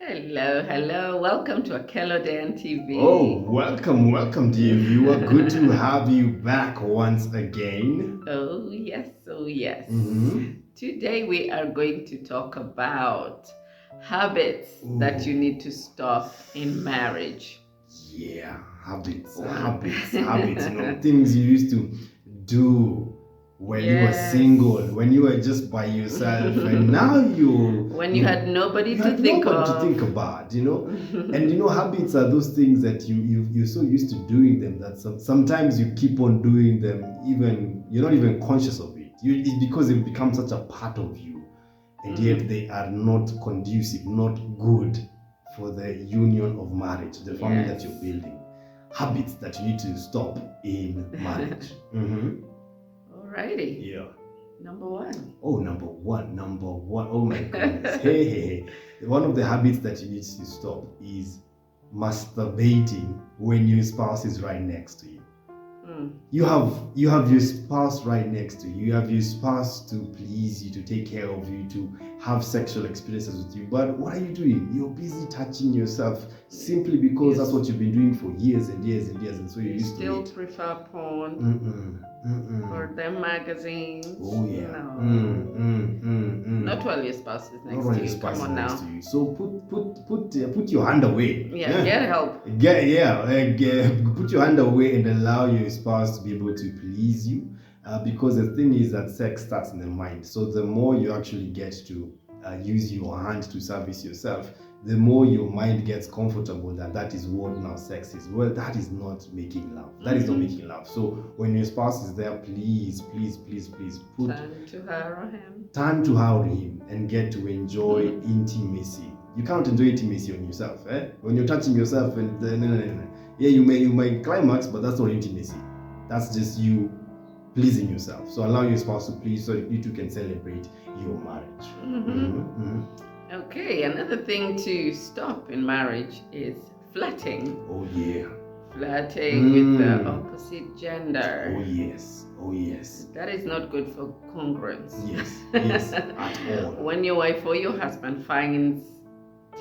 Hello, hello. Welcome to Akello Dayan TV. Oh, welcome, dear viewer. Good to have you back once again. Oh, yes, oh, yes. Mhm. Today we are going to talk about habits that you need to stop in marriage. Yeah, habits. Wow. Things you used to do when you were Yes. single, when you were just by yourself, and now When you had nobody you to had think nobody to of. think about, And habits are those things that you're so used to doing them that sometimes you keep on doing them, even you're not even conscious of it. It's because they've become such a part of you, and yet they are not conducive, not good for the union of marriage, the family that you're building. Habits that you need to stop in marriage. Alrighty. Yeah. Number one. Oh, number one. Oh my goodness. Hey. One of the habits that you need to stop is masturbating when your spouse is right next to you. You have your spouse right next to you. You have your spouse to please you, to take care of you, to have sexual experiences with you. But what are you doing? You're busy touching yourself simply because that's what you've been doing for years and years and years, and so you're used to it. Still prefer porn or them magazines. Oh yeah. Not while your spouse is next to you. Come on now. So put your hand away. Yeah, get help. Put your hand away and allow your spouse to be able to please you. Because the thing is that sex starts in the mind. So the more you actually get to use your hand to service yourself, the more your mind gets comfortable that is what now sex is. Well, that is not making love. That is not making love. So when your spouse is there, please put time to her or him and get to enjoy intimacy. You can't enjoy intimacy on yourself. When you're touching yourself, and yeah, you may climax, but that's not intimacy. That's just you pleasing yourself. So allow your spouse to please, so you two can celebrate your marriage. Okay, another thing to stop in marriage is flirting. Oh yeah. Flirting with the opposite gender. Oh yes. That is not good for congruence. Yes, at all. When your wife or your husband finds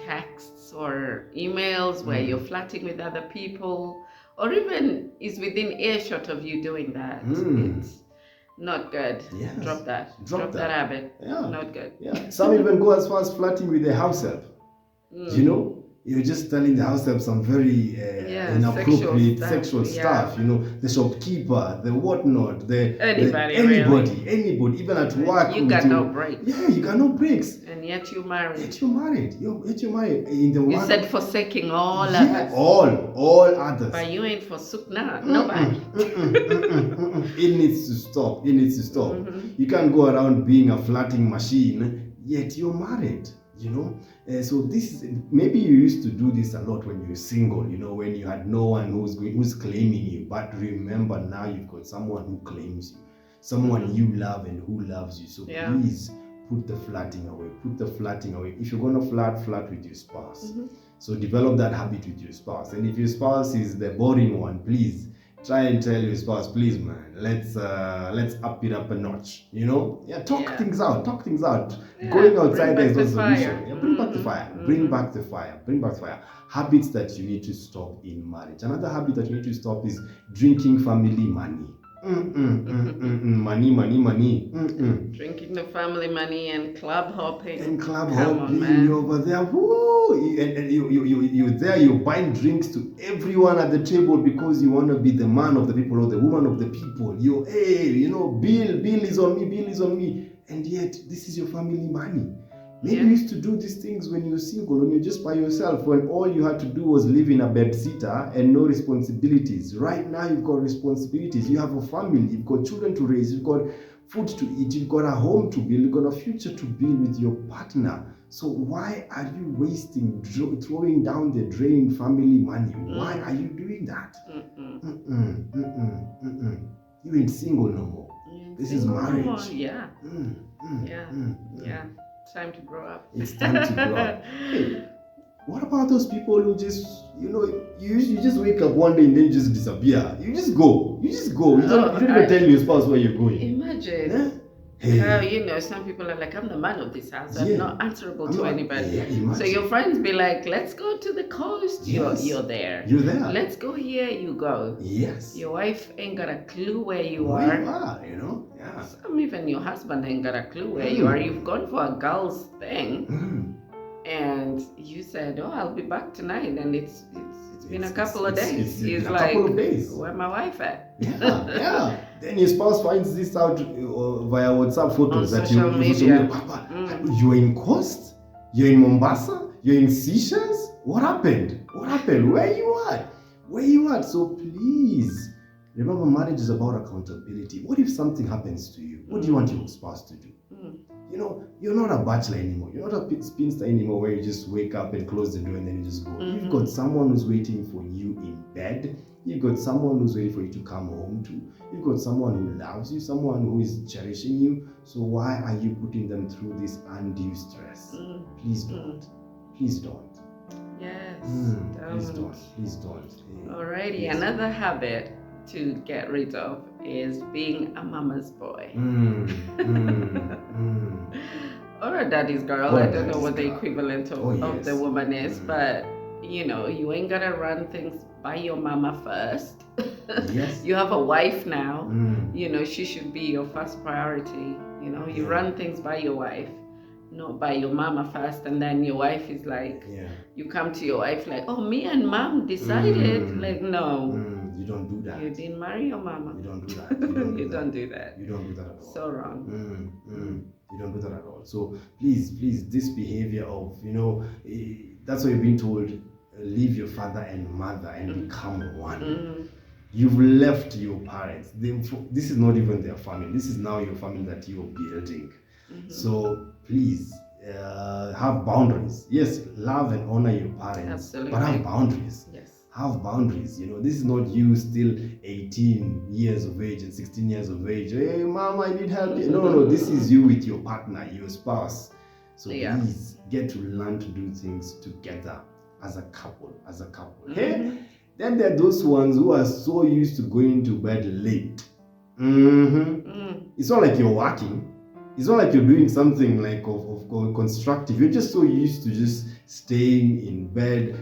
texts or emails where you're flirting with other people, or even is within earshot of you doing that, it's not good. Yes. Drop that habit. Yeah. Not good. Yeah. Some even go as far as flirting with the house help. You're just telling the house help some very inappropriate sexual stuff. The shopkeeper, the whatnot, anybody, even at work. You got no breaks. Yeah, you got no breaks. And yet you're married. Yet you're married. In the you said forsaking all others. All others. But you ain't forsook nobody. It needs to stop. You can't go around being a flirting machine, yet you're married. So this is, maybe you used to do this a lot when you were single, when you had no one who's claiming you. But remember, now you've got someone who claims you, someone you love and who loves you. So please put the flirting away. If you're gonna flirt with your spouse. So develop that habit with your spouse. And if your spouse is the boring one, please try and tell your spouse, please man, let's up it up a notch. Talk things out. Going outside is not a solution. Bring back the fire. Habits that you need to stop in marriage. Another habit that you need to stop is drinking family money. Money. Drinking the family money and club hopping. You're over there. Woo! And you're there, you're buying drinks to everyone at the table because you want to be the man of the people or the woman of the people. Bill is on me. And yet, this is your family money. Maybe you used to do these things when you're single, when you're just by yourself, when all you had to do was live in a bedsitter and no responsibilities. Right now, you've got responsibilities. You have a family, you've got children to raise, you've got food to eat, you've got a home to build, you've got a future to build with your partner. So why are you wasting, throwing down the drain family money? Why are you doing that? You ain't single no more. This is marriage. Yeah. Time to grow up. It's time to grow up. Hey, what about those people who just, you just wake up one day and then just disappear? You just go. You don't even tell your spouse where you're going. Imagine. Hey, some people are like, I'm the man of this house. I'm yeah, not answerable I'm to not. anybody. Yeah, So your imagine. friends be like, let's go to the coast. You're Yes, there. you're there. Let's go here. You go. Yes, Your wife ain't got a clue where you where you are. are, yeah. Some even your husband ain't got a clue where you are. You've gone for a girl's thing, and you said, "Oh, I'll be back tonight," and it's been a couple of days. It's He's been a like, couple of days. "Where my wife at?" Yeah. Then your spouse finds this out via WhatsApp photos On that social media. Papa, you're in Coast, you're in Mombasa, you're in Seychelles. What happened? What happened? Where you at? Where you at? So please remember, marriage is about accountability. What if something happens to you? What do you want your spouse to do? You're not a bachelor anymore. You're not a spinster anymore where you just wake up and close the door and then you just go. You've got someone who's waiting for you in bed. You've got someone who's waiting for you to come home to. You've got someone who loves you, someone who is cherishing you. So why are you putting them through this undue stress? Please don't. Please don't. Yes. Please don't. Please don't. Alrighty, please. Another habit to get rid of is being a mama's boy. Or a daddy's girl. I don't know what the equivalent of the woman is, but you ain't gotta run things by your mama first. Yes. You have a wife now. She should be your first priority. You run things by your wife, not by your mama first, and then your wife is like, you come to your wife like, oh, me and mom decided. Like, no. You don't do that. You didn't marry your mama. You don't do that. You don't do that. You don't do that at all. So wrong. You don't do that at all. So please, this behavior of, that's what you're being told, leave your father and mother and become one. You've left your parents. This is not even their family. This is now your family that you're building. So please, have boundaries. Yes, love and honor your parents. Absolutely. But have boundaries. Yes. Have boundaries. This is not you still 18 years of age and 16 years of age. Hey, mom, I need help. No. This is you with your partner, your spouse. So please get to learn to do things together as a couple. Okay? Then there are those ones who are so used to going to bed late. It's not like you're working. It's not like you're doing something like of constructive. You're just so used to just staying in bed.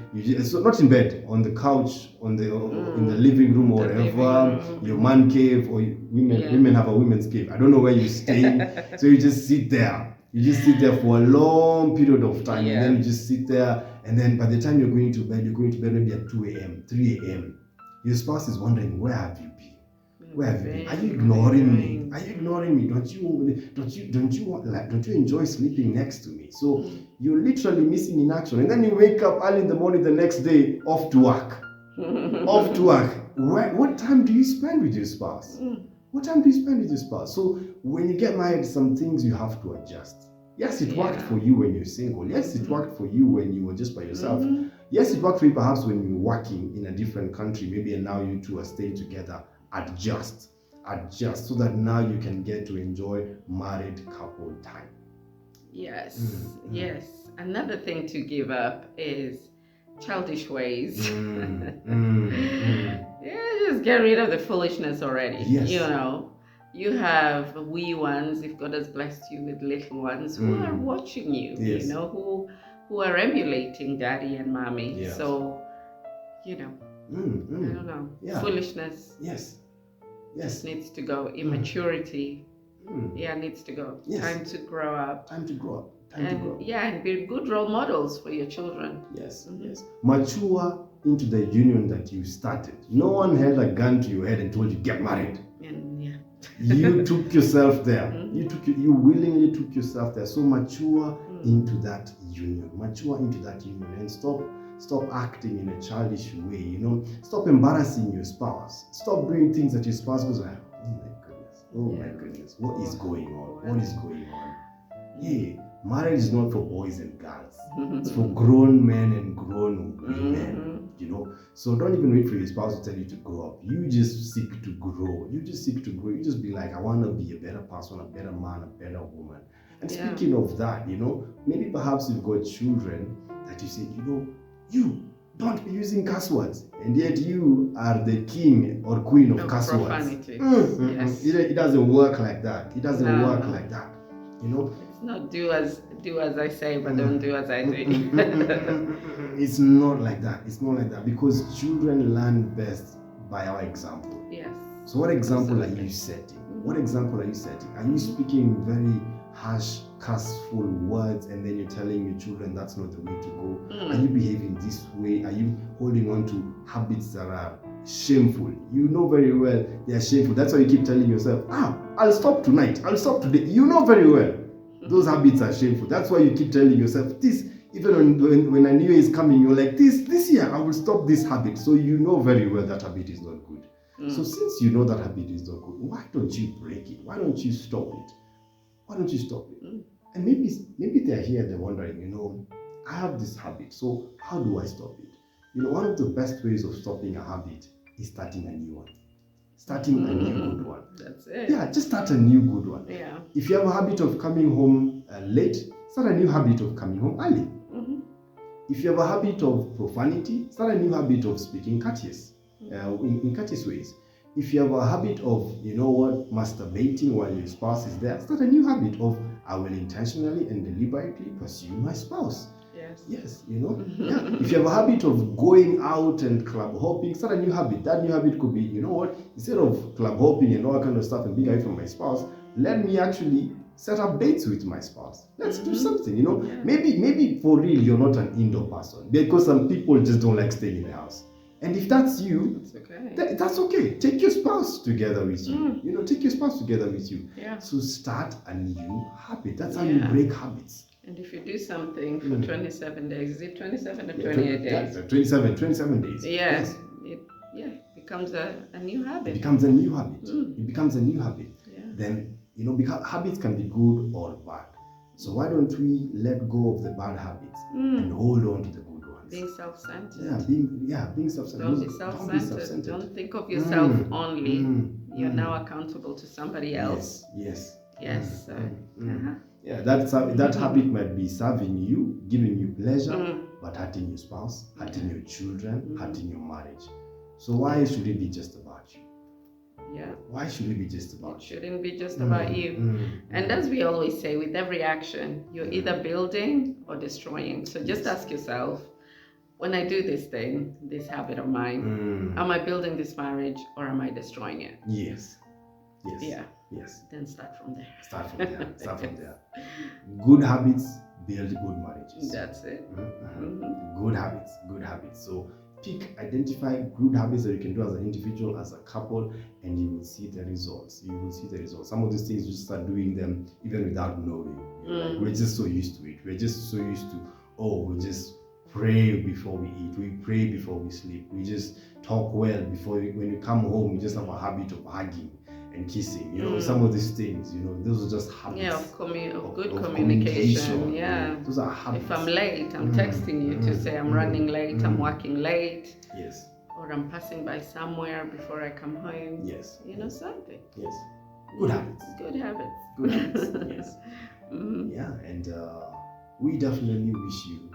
So not in bed, on the couch, in the living room or whatever, your man cave, or women have a women's cave. I don't know where you stay. So you just sit there. You just sit there for a long period of time, and then you just sit there. And then by the time you're going to bed maybe at 2 a.m., 3 a.m. Your spouse is wondering, where have you been? Where have you been? Are you ignoring me? Are you ignoring me? Don't you enjoy sleeping next to me? So you're literally missing in action. And then you wake up early in the morning the next day, off to work. Off to work. What time do you spend with your spouse? What time do you spend with your spouse? So when you get married, some things you have to adjust. Yes, it worked for you when you're single. Yes, it worked for you when you were just by yourself. Yes, it worked for you perhaps when you were working in a different country, maybe, and now you two are staying together. Adjust so that now you can get to enjoy married couple time. Yes. Another thing to give up is childish ways. Just get rid of the foolishness already. You have wee ones, if God has blessed you with little ones who are watching you, who are emulating daddy and mommy. So, I don't know. Foolishness. Yes. Needs to go. Immaturity. Needs to go. Time to grow up. Time to grow. And be good role models for your children. Yes. Mature into the union that you started. No one held a gun to your head and told you, get married. You took yourself there. You willingly took yourself there. So mature into that union. And stop acting in a childish way, Stop embarrassing your spouse. Stop doing things that your spouse goes like, oh my goodness, what is going on? Hey, marriage is not for boys and girls. It's for grown men and grown women, So don't even wait for your spouse to tell you to grow up. You just seek to grow. You just be like, I want to be a better person, a better man, a better woman. And speaking of that, maybe perhaps you've got children that you say, Don't be using cuss words. And yet you are the king or queen of cuss words. Profanity. Yes. It doesn't work like that. It doesn't work like that. You know? It's not do as I say, but don't do as I do. It's not like that. It's not like that. Because children learn best by our example. Yes. So what example are you setting? What example are you setting? Are you speaking very harsh, cussful words and then you're telling your children that's not the way to go? Are you behaving this way? Are you holding on to habits that are shameful? You know very well they are shameful. That's why you keep telling yourself, I'll stop tonight. I'll stop today. You know very well those habits are shameful. That's why you keep telling yourself this. Even when a new year is coming, you're like, this year I will stop this habit. So you know very well that habit is not good. So since you know that habit is not good, why don't you break it? Why don't you stop it? Why don't you stop it? And maybe they're here, they're wondering, I have this habit, so how do I stop it? One of the best ways of stopping a habit is starting a new one. Starting a new good one. That's it. Yeah, just start a new good one. Yeah. If you have a habit of coming home late, start a new habit of coming home early. If you have a habit of profanity, start a new habit of speaking courteous, in courteous ways. If you have a habit of, masturbating while your spouse is there, start a new habit of, I will intentionally and deliberately pursue my spouse. Yes, Yeah. If you have a habit of going out and club hopping, start a new habit. That new habit could be, instead of club hopping and all that kind of stuff and being away from my spouse, let me actually set up dates with my spouse. Let's do something, Yeah. Maybe for real, you're not an indoor person because some people just don't like staying in the house. And if that's you, that's okay. Take your spouse together with you. Take your spouse together with you. Yeah. So start a new habit. That's how you break habits. And if you do something for 27 days, is it 27 or 28 days? 27 days. Yes. It becomes a new habit. It becomes a new habit. It becomes a new habit. Yeah. Then, because habits can be good or bad. So why don't we let go of the bad habits and hold on to the good ones? Being self-centered. Being self-centered. Don't be self-centered. Don't think of yourself only. You're now accountable to somebody else. Yes. Yeah, that habit might be serving you, giving you pleasure, but hurting your spouse, hurting your children, hurting your marriage. So why should it be just about you? Yeah. Why should it be just about you? It shouldn't be just about you. And as we always say, with every action, you're either building or destroying. So just ask yourself, when I do this thing, this habit of mine, am I building this marriage or am I destroying it? Yes. Yeah. Yes. Then start from there. Start from there. Good habits build good marriages. That's it. Good habits. So identify good habits that you can do as an individual, as a couple, and you will see the results. Some of these things you just start doing them even without knowing. Like, we're just so used to it. We're just so used to, we just pray before we eat. We pray before we sleep. We just talk well when we come home. We just have a habit of hugging and kissing, some of these things, those are just habits. Yeah, of good communication. Yeah. Those are habits. If I'm late, I'm texting you to say I'm running late, I'm working late. Yes. Or I'm passing by somewhere before I come home. Yes. Something. Yes. Good habits. Good habits. Good habits. Yes. Yeah, and we definitely wish you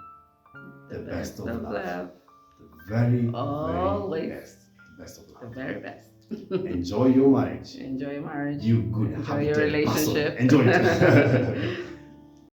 the best of love. The very, very best of love. The very best. Enjoy your marriage. Enjoy your marriage. You good Enjoy your relationship. Enjoy it.